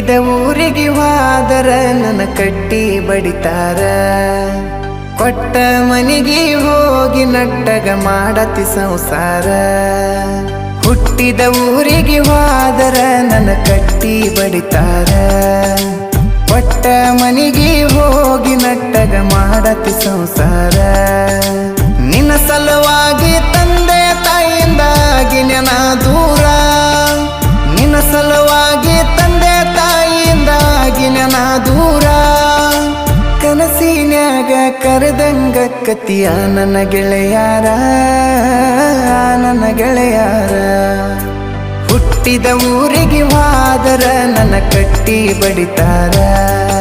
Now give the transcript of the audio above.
ಹುಟ್ಟಿದ ಊರಿಗೆ ಹೋದರ ನನ್ನ ಕಟ್ಟಿ ಬಡಿತಾರ ಕೊಟ್ಟ ಮನಿಗೆ ಹೋಗಿ ನಟ್ಟಗ ಮಾಡತಿ ಸಂಸಾರ ಹುಟ್ಟಿದ ಊರಿಗೆ ಹೋದರ ನನ್ನ ಕಟ್ಟಿ ಬಡಿತಾರ ಕೊಟ್ಟ ಮನಿಗೆ ಹೋಗಿ ನಟ್ಟಗ ಮಾಡತಿ ಸಂಸಾರ ನಿನ್ನ ಸಲುವಾಗಿ ತಂದೆ ತಾಯಿಯಿಂದಾಗಿ ನೆನ ದೂರ ನಿನ್ನ ಸಲುವಾಗಿ ತಂದೆ ತಾಯಿಯಿಂದಾಗಿ ನೆನ ದೂರ ಕನಸಿನ್ಯಾಗ ಕರೆದಂಗ ಕತಿಯ ನನ್ನ ಗೆಳೆಯಾರ ನನ್ನ ಗೆಳೆಯಾರ ಹುಟ್ಟಿದ ಊರಿಗೆ ಹೋದರ ನನ್ನ ಕಟ್ಟಿ ಬಡಿತಾರ